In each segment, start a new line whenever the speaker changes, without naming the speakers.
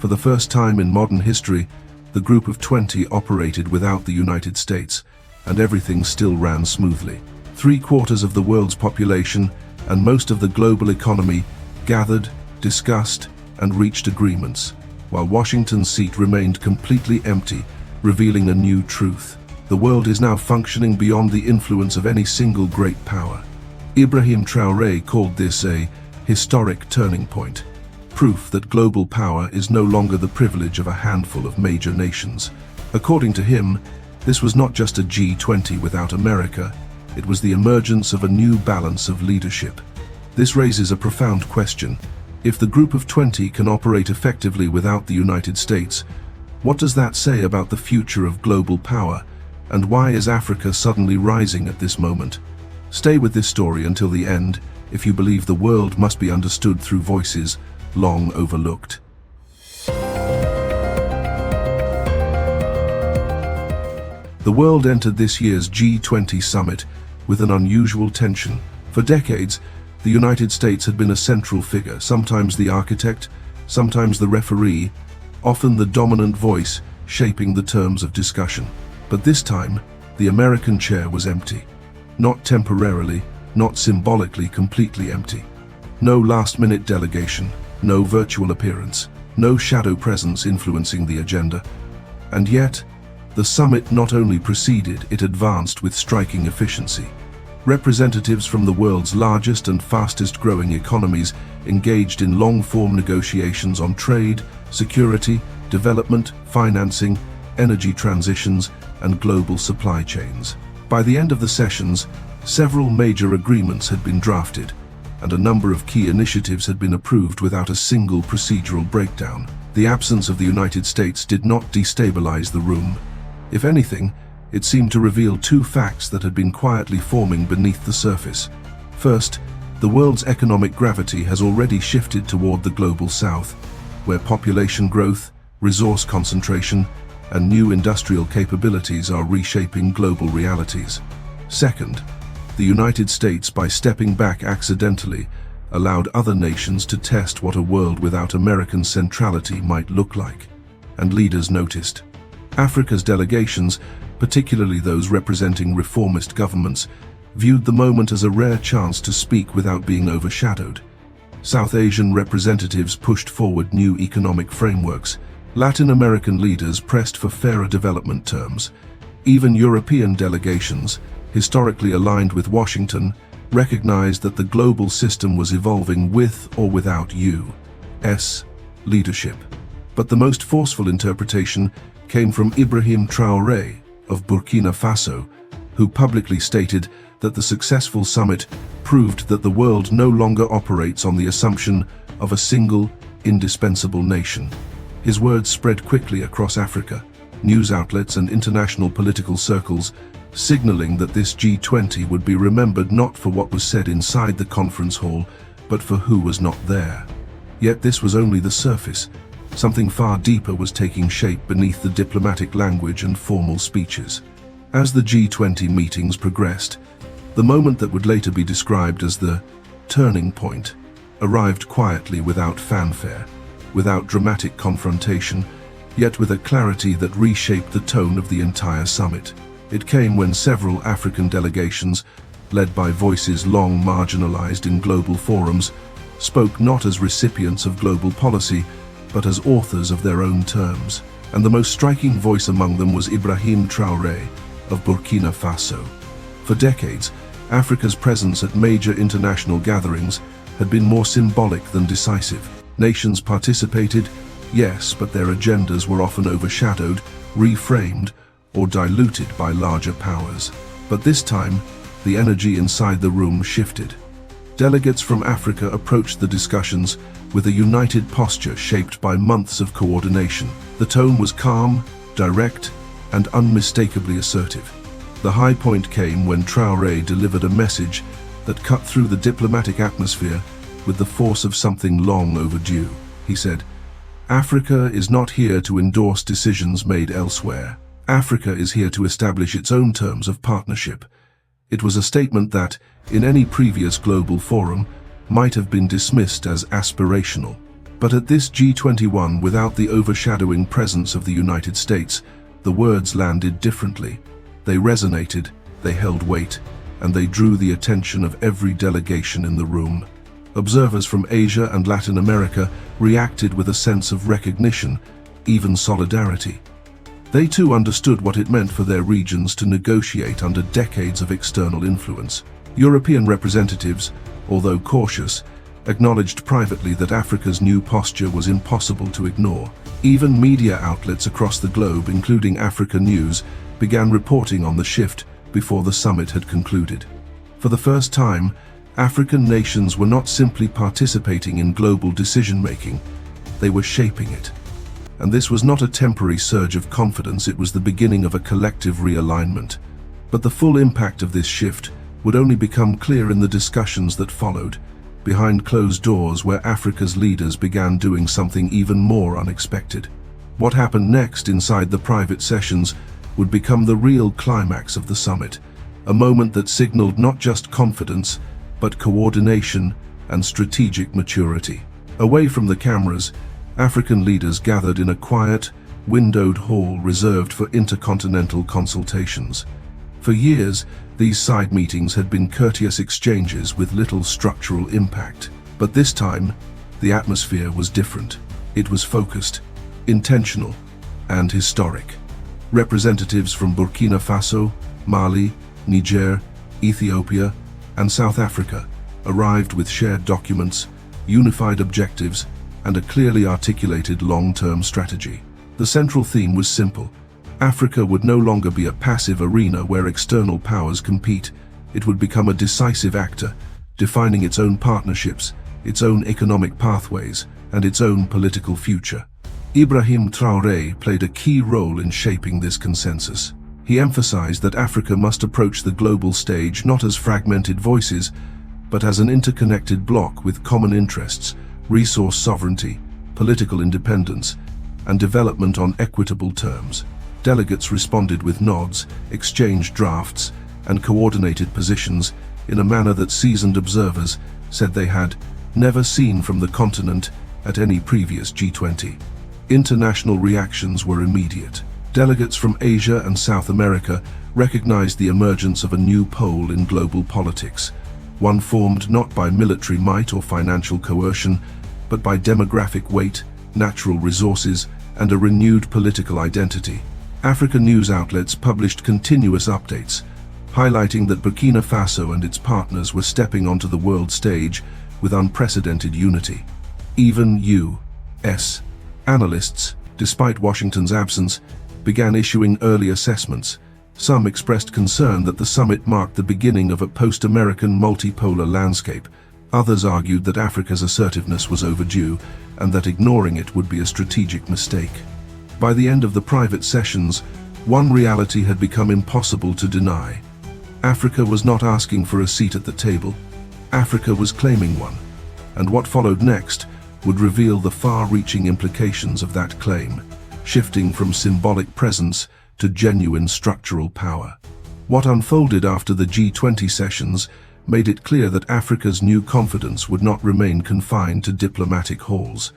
For the first time in modern history, the Group of 20 operated without the United States, and everything still ran smoothly. 3/4 of the world's population and most of the global economy gathered, discussed, and reached agreements, while Washington's seat remained completely empty, revealing a new truth. The world is now functioning beyond the influence of any single great power. Ibrahim Traoré called this a historic turning point, proof that global power is no longer the privilege of a handful of major nations. According to him, this was not just a G20 without America, it was the emergence of a new balance of leadership. This raises a profound question. If the Group of 20 can operate effectively without the United States, what does that say about the future of global power, and why is Africa suddenly rising at this moment? Stay with this story until the end if you believe the world must be understood through voices long overlooked. The world entered this year's G20 summit with an unusual tension. For decades, the United States had been a central figure, sometimes the architect, sometimes the referee, often the dominant voice shaping the terms of discussion. But this time, the American chair was empty. Not temporarily, not symbolically, completely empty. No last-minute delegation, no virtual appearance, no shadow presence influencing the agenda. And yet, the summit not only proceeded, it advanced with striking efficiency. Representatives from the world's largest and fastest-growing economies engaged in long-form negotiations on trade, security, development, financing, energy transitions, and global supply chains. By the end of the sessions, several major agreements had been drafted, and a number of key initiatives had been approved without a single procedural breakdown. The absence of the United States did not destabilize the room. If anything, it seemed to reveal two facts that had been quietly forming beneath the surface. First, the world's economic gravity has already shifted toward the global south, where population growth, resource concentration, and new industrial capabilities are reshaping global realities. Second, the United States, by stepping back accidentally, allowed other nations to test what a world without American centrality might look like. And leaders noticed. Africa's delegations, particularly those representing reformist governments, viewed the moment as a rare chance to speak without being overshadowed. South Asian representatives pushed forward new economic frameworks. Latin American leaders pressed for fairer development terms. Even European delegations, historically aligned with Washington, recognized that the global system was evolving with or without U.S. leadership. But the most forceful interpretation came from Ibrahim Traoré of Burkina Faso, who publicly stated that the successful summit proved that the world no longer operates on the assumption of a single, indispensable nation. His words spread quickly across Africa, news outlets and international political circles, signaling that this G20 would be remembered not for what was said inside the conference hall, but for who was not there. Yet this was only the surface. Something far deeper was taking shape beneath the diplomatic language and formal speeches. As the G20 meetings progressed, the moment that would later be described as the turning point arrived quietly, without fanfare, without dramatic confrontation, yet with a clarity that reshaped the tone of the entire summit. It came when several African delegations, led by voices long marginalized in global forums, spoke not as recipients of global policy, but as authors of their own terms. And the most striking voice among them was Ibrahim Traoré of Burkina Faso. For decades, Africa's presence at major international gatherings had been more symbolic than decisive. Nations participated, yes, but their agendas were often overshadowed, reframed, or diluted by larger powers. But this time, the energy inside the room shifted. Delegates from Africa approached the discussions with a united posture shaped by months of coordination. The tone was calm, direct, and unmistakably assertive. The high point came when Traoré delivered a message that cut through the diplomatic atmosphere with the force of something long overdue. He said, "Africa is not here to endorse decisions made elsewhere. Africa is here to establish its own terms of partnership." It was a statement that, in any previous global forum, might have been dismissed as aspirational. But at this G21, without the overshadowing presence of the United States, the words landed differently. They resonated, they held weight, and they drew the attention of every delegation in the room. Observers from Asia and Latin America reacted with a sense of recognition, even solidarity. They too understood what it meant for their regions to negotiate under decades of external influence. European representatives, although cautious, acknowledged privately that Africa's new posture was impossible to ignore. Even media outlets across the globe, including Africa News, began reporting on the shift before the summit had concluded. For the first time, African nations were not simply participating in global decision-making, they were shaping it. And this was not a temporary surge of confidence, it was the beginning of a collective realignment. But the full impact of this shift would only become clear in the discussions that followed, behind closed doors, where Africa's leaders began doing something even more unexpected. What happened next inside the private sessions would become the real climax of the summit, a moment that signaled not just confidence, but coordination and strategic maturity. Away from the cameras, African leaders gathered in a quiet, windowed hall reserved for intercontinental consultations. For years, these side meetings had been courteous exchanges with little structural impact. But this time, the atmosphere was different. It was focused, intentional, and historic. Representatives from Burkina Faso, Mali, Niger, Ethiopia, and South Africa arrived with shared documents, unified objectives, and a clearly articulated long-term strategy. The central theme was simple. Africa would no longer be a passive arena where external powers compete. It would become a decisive actor, defining its own partnerships, its own economic pathways, and its own political future. Ibrahim Traoré played a key role in shaping this consensus. He emphasized that Africa must approach the global stage not as fragmented voices, but as an interconnected bloc with common interests, resource sovereignty, political independence, and development on equitable terms. Delegates responded with nods, exchanged drafts, and coordinated positions in a manner that seasoned observers said they had never seen from the continent at any previous G20. International reactions were immediate. Delegates from Asia and South America recognized the emergence of a new pole in global politics, one formed not by military might or financial coercion, but by demographic weight, natural resources, and a renewed political identity. Africa news outlets published continuous updates, highlighting that Burkina Faso and its partners were stepping onto the world stage with unprecedented unity. Even U.S. analysts, despite Washington's absence, began issuing early assessments. Some expressed concern that the summit marked the beginning of a post-American multipolar landscape. Others argued that Africa's assertiveness was overdue and that ignoring it would be a strategic mistake. By the end of the private sessions, one reality had become impossible to deny. Africa was not asking for a seat at the table. Africa was claiming one. And what followed next would reveal the far-reaching implications of that claim, shifting from symbolic presence to genuine structural power. What unfolded after the G20 sessions made it clear that Africa's new confidence would not remain confined to diplomatic halls.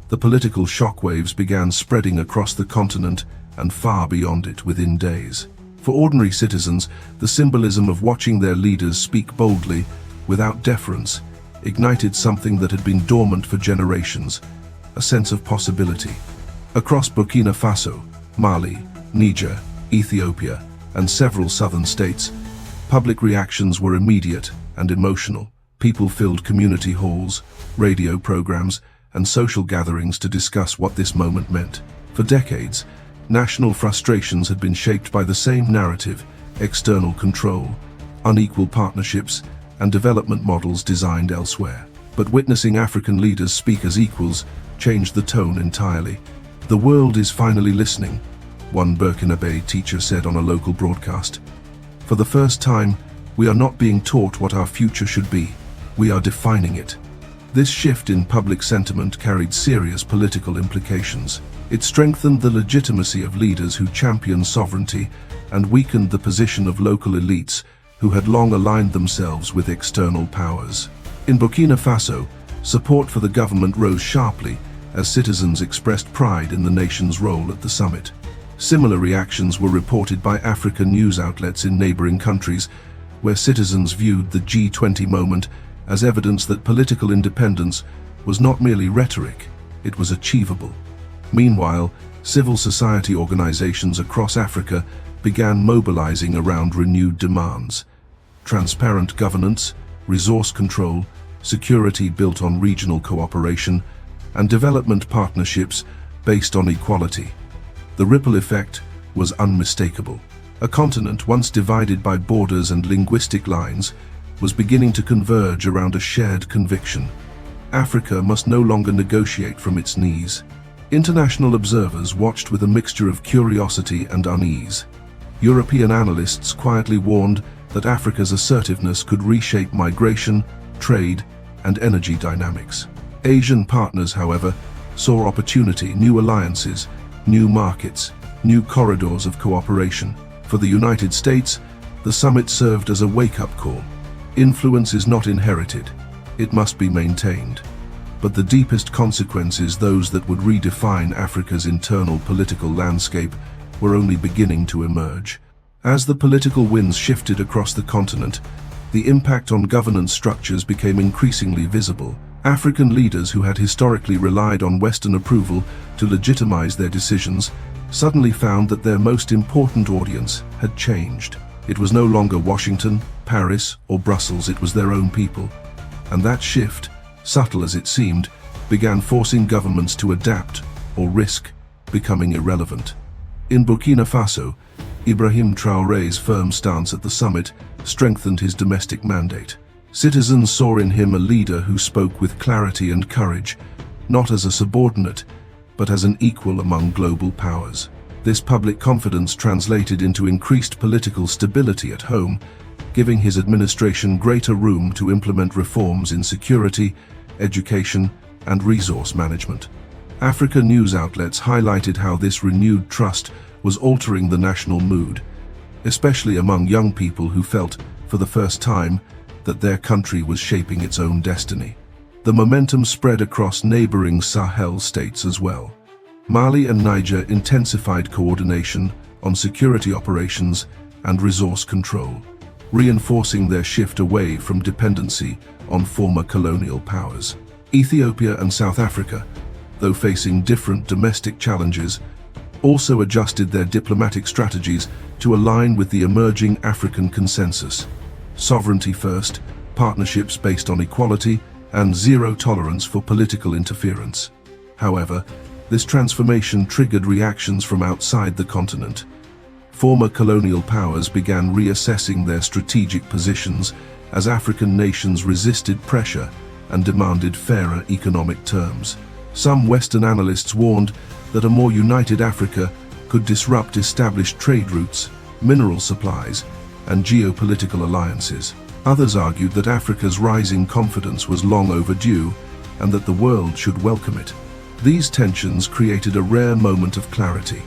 The political shockwaves began spreading across the continent and far beyond it within days. For ordinary citizens, the symbolism of watching their leaders speak boldly, without deference, ignited something that had been dormant for generations, a sense of possibility. Across Burkina Faso, Mali, Niger, Ethiopia, and several southern states, public reactions were immediate and emotional. People filled community halls, radio programs, and social gatherings to discuss what this moment meant. For decades, national frustrations had been shaped by the same narrative: external control, unequal partnerships, and development models designed elsewhere. But witnessing African leaders speak as equals changed the tone entirely. "The world is finally listening," one Burkinabe teacher said on a local broadcast. "For the first time, we are not being taught what our future should be. We are defining it." This shift in public sentiment carried serious political implications. It strengthened the legitimacy of leaders who championed sovereignty and weakened the position of local elites who had long aligned themselves with external powers. In Burkina Faso, support for the government rose sharply, as citizens expressed pride in the nation's role at the summit. Similar reactions were reported by African news outlets in neighboring countries, where citizens viewed the G20 moment as evidence that political independence was not merely rhetoric, it was achievable. Meanwhile, civil society organizations across Africa began mobilizing around renewed demands: transparent governance, resource control, security built on regional cooperation, and development partnerships based on equality. The ripple effect was unmistakable. A continent once divided by borders and linguistic lines was beginning to converge around a shared conviction: Africa must no longer negotiate from its knees. International observers watched with a mixture of curiosity and unease. European analysts quietly warned that Africa's assertiveness could reshape migration, trade, and energy dynamics. Asian partners, however, saw opportunity: new alliances, new markets, new corridors of cooperation. For the United States, the summit served as a wake-up call. Influence is not inherited, it must be maintained. But the deepest consequences, those that would redefine Africa's internal political landscape, were only beginning to emerge. As the political winds shifted across the continent, the impact on governance structures became increasingly visible. African leaders who had historically relied on Western approval to legitimize their decisions suddenly found that their most important audience had changed. It was no longer Washington, Paris, or Brussels, it was their own people. And that shift, subtle as it seemed, began forcing governments to adapt or risk becoming irrelevant. In Burkina Faso, Ibrahim Traoré's firm stance at the summit strengthened his domestic mandate. Citizens saw in him a leader who spoke with clarity and courage, not as a subordinate, but as an equal among global powers. This public confidence translated into increased political stability at home, giving his administration greater room to implement reforms in security, education, and resource management. African news outlets highlighted how this renewed trust was altering the national mood, especially among young people who felt, for the first time, that their country was shaping its own destiny. The momentum spread across neighboring Sahel states as well. Mali and Niger intensified coordination on security operations and resource control, reinforcing their shift away from dependency on former colonial powers. Ethiopia and South Africa, though facing different domestic challenges, also adjusted their diplomatic strategies to align with the emerging African consensus: sovereignty first, partnerships based on equality, and zero tolerance for political interference. However, this transformation triggered reactions from outside the continent. Former colonial powers began reassessing their strategic positions as African nations resisted pressure and demanded fairer economic terms. Some Western analysts warned that a more united Africa could disrupt established trade routes, mineral supplies, and geopolitical alliances. Others argued that Africa's rising confidence was long overdue and that the world should welcome it. These tensions created a rare moment of clarity.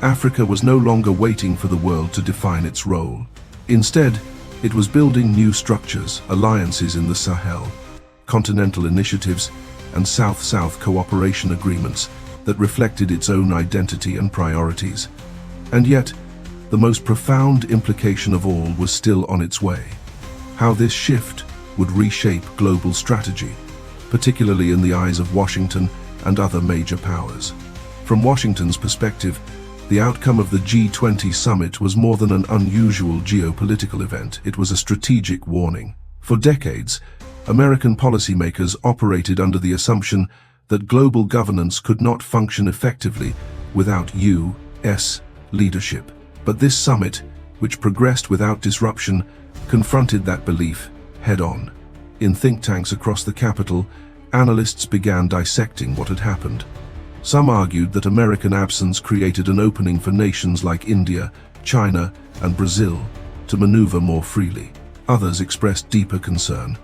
Africa was no longer waiting for the world to define its role. Instead, it was building new structures, alliances in the Sahel, continental initiatives, and South-South cooperation agreements that reflected its own identity and priorities. And yet, the most profound implication of all was still on its way: how this shift would reshape global strategy, particularly in the eyes of Washington and other major powers. From Washington's perspective, the outcome of the G20 summit was more than an unusual geopolitical event. It was a strategic warning. For decades, American policymakers operated under the assumption that global governance could not function effectively without U.S. leadership. But this summit, which progressed without disruption, confronted that belief head-on. In think tanks across the capital, analysts began dissecting what had happened. Some argued that American absence created an opening for nations like India, China, and Brazil to maneuver more freely. Others expressed deeper concern.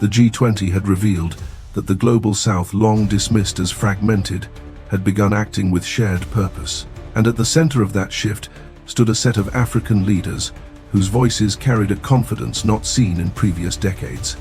The G20 had revealed that the Global South, long dismissed as fragmented, had begun acting with shared purpose. And at the center of that shift stood a set of African leaders whose voices carried a confidence not seen in previous decades.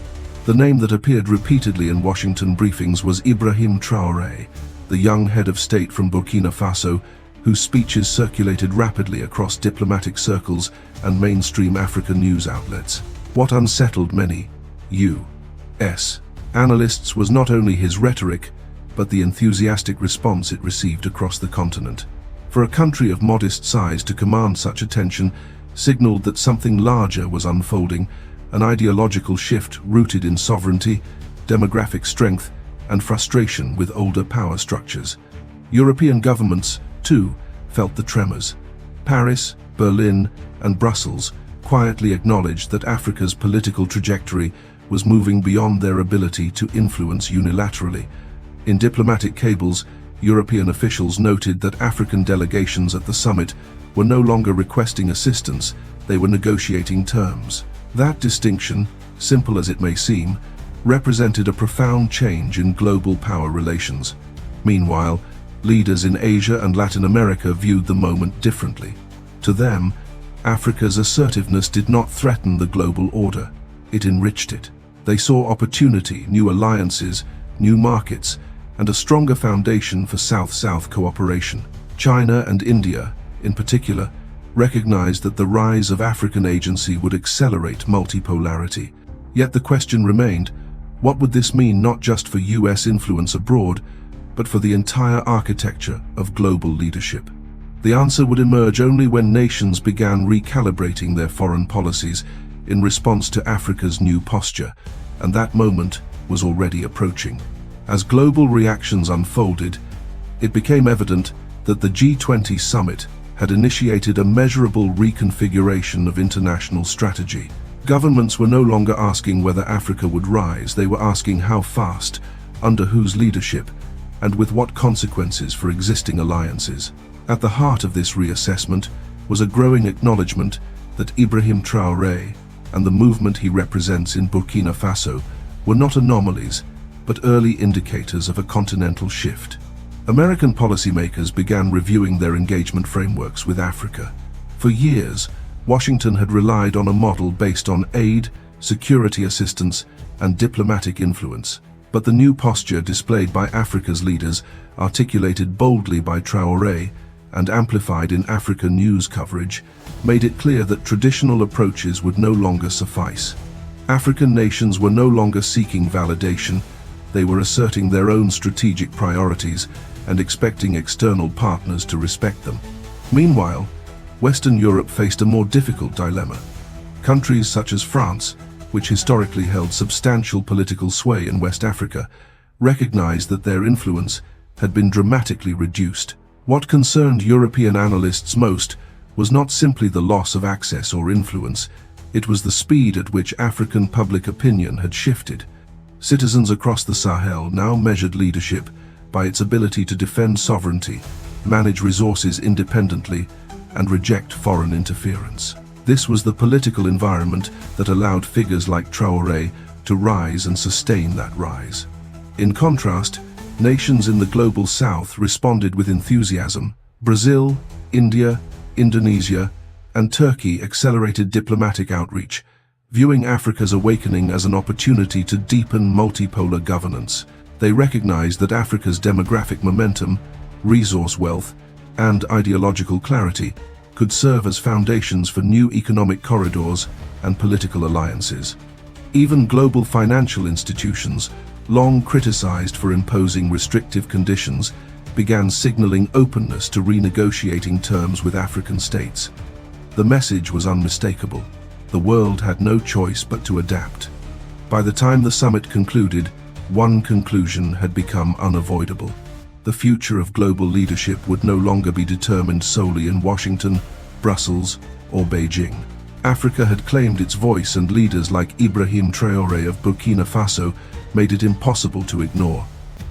The name that appeared repeatedly in Washington briefings was Ibrahim Traoré, the young head of state from Burkina Faso, whose speeches circulated rapidly across diplomatic circles and mainstream African news outlets. What unsettled many U.S. analysts was not only his rhetoric, but the enthusiastic response it received across the continent. For a country of modest size to command such attention signaled that something larger was unfolding, an ideological shift rooted in sovereignty, demographic strength, and frustration with older power structures. European governments, too, felt the tremors. Paris, Berlin, and Brussels quietly acknowledged that Africa's political trajectory was moving beyond their ability to influence unilaterally. In diplomatic cables, European officials noted that African delegations at the summit were no longer requesting assistance, they were negotiating terms. That distinction, simple as it may seem, represented a profound change in global power relations. Meanwhile, leaders in Asia and Latin America viewed the moment differently. To them, Africa's assertiveness did not threaten the global order, it enriched it. They saw opportunity, new alliances, new markets, and a stronger foundation for South-South cooperation. China and India, in particular, recognized that the rise of African agency would accelerate multipolarity. Yet the question remained, what would this mean not just for US influence abroad, but for the entire architecture of global leadership? The answer would emerge only when nations began recalibrating their foreign policies in response to Africa's new posture, and that moment was already approaching. As global reactions unfolded, it became evident that the G20 summit had initiated a measurable reconfiguration of international strategy. Governments were no longer asking whether Africa would rise, they were asking how fast, under whose leadership, and with what consequences for existing alliances. At the heart of this reassessment was a growing acknowledgement that Ibrahim Traoré and the movement he represents in Burkina Faso were not anomalies, but early indicators of a continental shift. American policymakers began reviewing their engagement frameworks with Africa. For years, Washington had relied on a model based on aid, security assistance, and diplomatic influence. But the new posture displayed by Africa's leaders, articulated boldly by Traoré and amplified in African news coverage, made it clear that traditional approaches would no longer suffice. African nations were no longer seeking validation, they were asserting their own strategic priorities and expecting external partners to respect them. Meanwhile, Western Europe faced a more difficult dilemma. Countries such as France, which historically held substantial political sway in West Africa, recognized that their influence had been dramatically reduced. What concerned European analysts most was not simply the loss of access or influence, it was the speed at which African public opinion had shifted. Citizens across the Sahel now measured leadership by its ability to defend sovereignty, manage resources independently, and reject foreign interference. This was the political environment that allowed figures like Traoré to rise and sustain that rise. In contrast, nations in the global south responded with enthusiasm. Brazil, India, Indonesia, and Turkey accelerated diplomatic outreach, viewing Africa's awakening as an opportunity to deepen multipolar governance. They recognized that Africa's demographic momentum, resource wealth, and ideological clarity could serve as foundations for new economic corridors and political alliances. Even global financial institutions, long criticized for imposing restrictive conditions, began signaling openness to renegotiating terms with African states. The message was unmistakable. The world had no choice but to adapt. By the time the summit concluded, one conclusion had become unavoidable. The future of global leadership would no longer be determined solely in Washington, Brussels, or Beijing. Africa had claimed its voice, and leaders like Ibrahim Traoré of Burkina Faso made it impossible to ignore.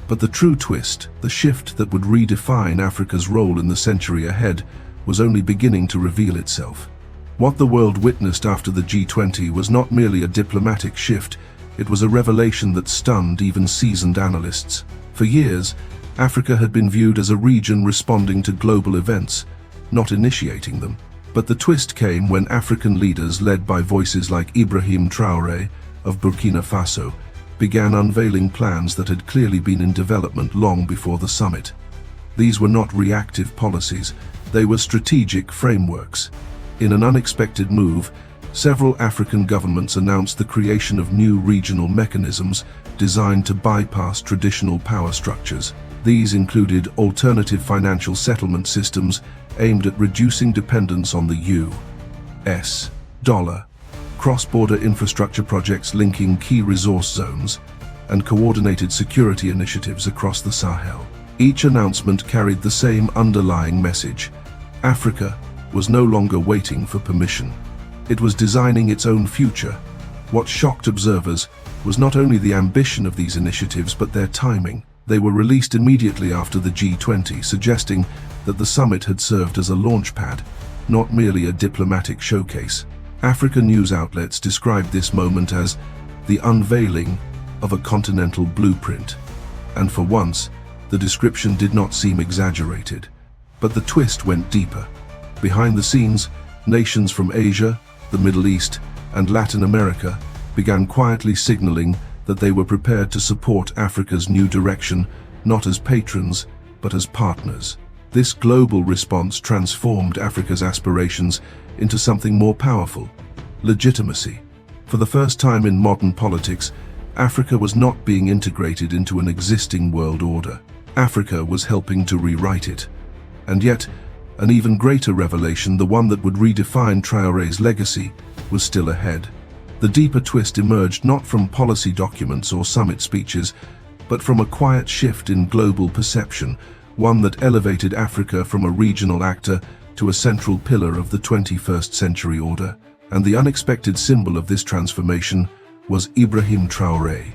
But the true twist, the shift that would redefine Africa's role in the century ahead, was only beginning to reveal itself. What the world witnessed after the G20 was not merely a diplomatic shift, it was a revelation that stunned even seasoned analysts. For years, Africa had been viewed as a region responding to global events, not initiating them. But the twist came when African leaders, led by voices like Ibrahim Traoré of Burkina Faso, began unveiling plans that had clearly been in development long before the summit. These were not reactive policies, they were strategic frameworks. In an unexpected move, several African governments announced the creation of new regional mechanisms designed to bypass traditional power structures. These included alternative financial settlement systems aimed at reducing dependence on the U.S. dollar, cross-border infrastructure projects linking key resource zones, and coordinated security initiatives across the Sahel. Each announcement carried the same underlying message. Africa was no longer waiting for permission. It was designing its own future. What shocked observers was not only the ambition of these initiatives but their timing. They were released immediately after the G20, suggesting that the summit had served as a launchpad, not merely a diplomatic showcase. African news outlets described this moment as the unveiling of a continental blueprint. And for once, the description did not seem exaggerated. But the twist went deeper. Behind the scenes, nations from Asia, the Middle East, and Latin America began quietly signaling that they were prepared to support Africa's new direction, not as patrons, but as partners. This global response transformed Africa's aspirations into something more powerful: legitimacy. For the first time in modern politics, Africa was not being integrated into an existing world order. Africa was helping to rewrite it. And yet, an even greater revelation, the one that would redefine Traoré's legacy, was still ahead. The deeper twist emerged not from policy documents or summit speeches, but from a quiet shift in global perception, one that elevated Africa from a regional actor to a central pillar of the 21st century order. And the unexpected symbol of this transformation was Ibrahim Traoré.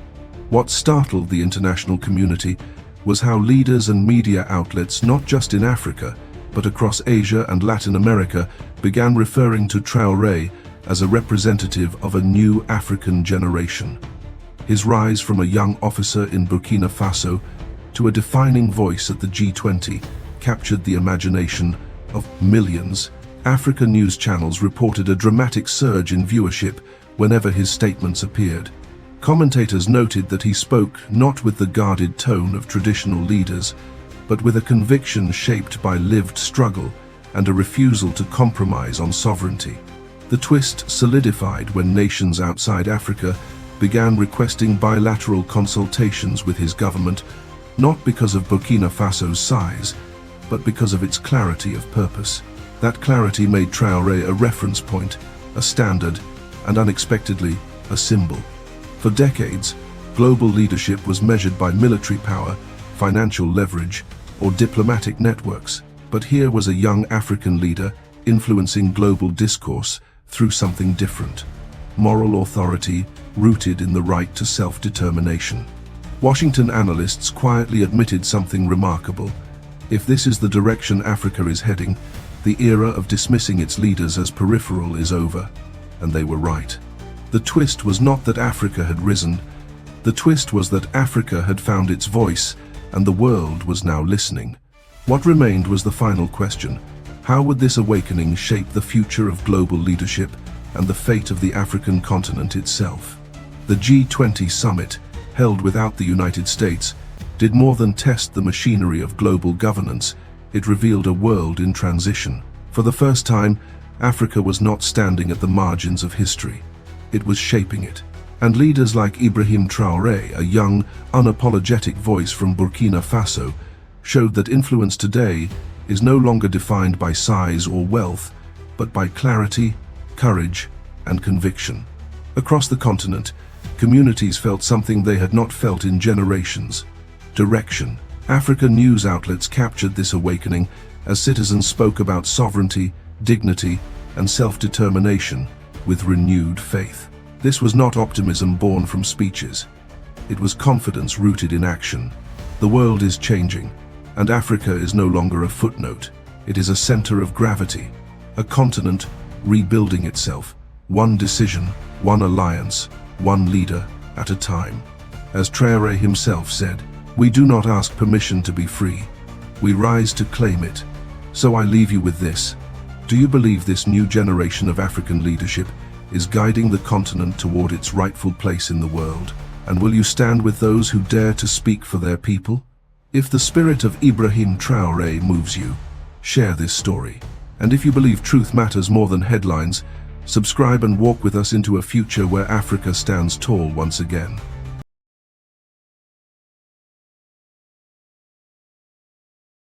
What startled the international community was how leaders and media outlets, not just in Africa, but across Asia and Latin America, began referring to Traoré as a representative of a new African generation. His rise from a young officer in Burkina Faso to a defining voice at the G20 captured the imagination of millions. African news channels reported a dramatic surge in viewership whenever his statements appeared. Commentators noted that he spoke not with the guarded tone of traditional leaders, but with a conviction shaped by lived struggle and a refusal to compromise on sovereignty. The twist solidified when nations outside Africa began requesting bilateral consultations with his government, not because of Burkina Faso's size, but because of its clarity of purpose. That clarity made Traoré a reference point, a standard, and unexpectedly, a symbol. For decades, global leadership was measured by military power, financial leverage, or diplomatic networks. But here was a young African leader influencing global discourse through something different: moral authority rooted in the right to self-determination. Washington analysts quietly admitted something remarkable. If this is the direction Africa is heading, the era of dismissing its leaders as peripheral is over. And they were right. The twist was not that Africa had risen. The twist was that Africa had found its voice, and the world was now listening. What remained was the final question: how would this awakening shape the future of global leadership and the fate of the African continent itself? The G20 summit, held without the United States, did more than test the machinery of global governance. It revealed a world in transition. For the first time, Africa was not standing at the margins of history. It was shaping it. And leaders like Ibrahim Traoré, a young, unapologetic voice from Burkina Faso, showed that influence today is no longer defined by size or wealth, but by clarity, courage, and conviction. Across the continent, communities felt something they had not felt in generations: direction. African news outlets captured this awakening as citizens spoke about sovereignty, dignity, and self-determination with renewed faith. This was not optimism born from speeches. It was confidence rooted in action. The world is changing, and Africa is no longer a footnote. It is a center of gravity, a continent rebuilding itself, one decision, one alliance, one leader at a time. As Traoré himself said, "We do not ask permission to be free. We rise to claim it." So I leave you with this. Do you believe this new generation of African leadership is guiding the continent toward its rightful place in the world? And will you stand with those who dare to speak for their people? If the spirit of Ibrahim Traoré moves you, share this story. And if you believe truth matters more than headlines, subscribe and walk with us into a future where Africa stands tall once again.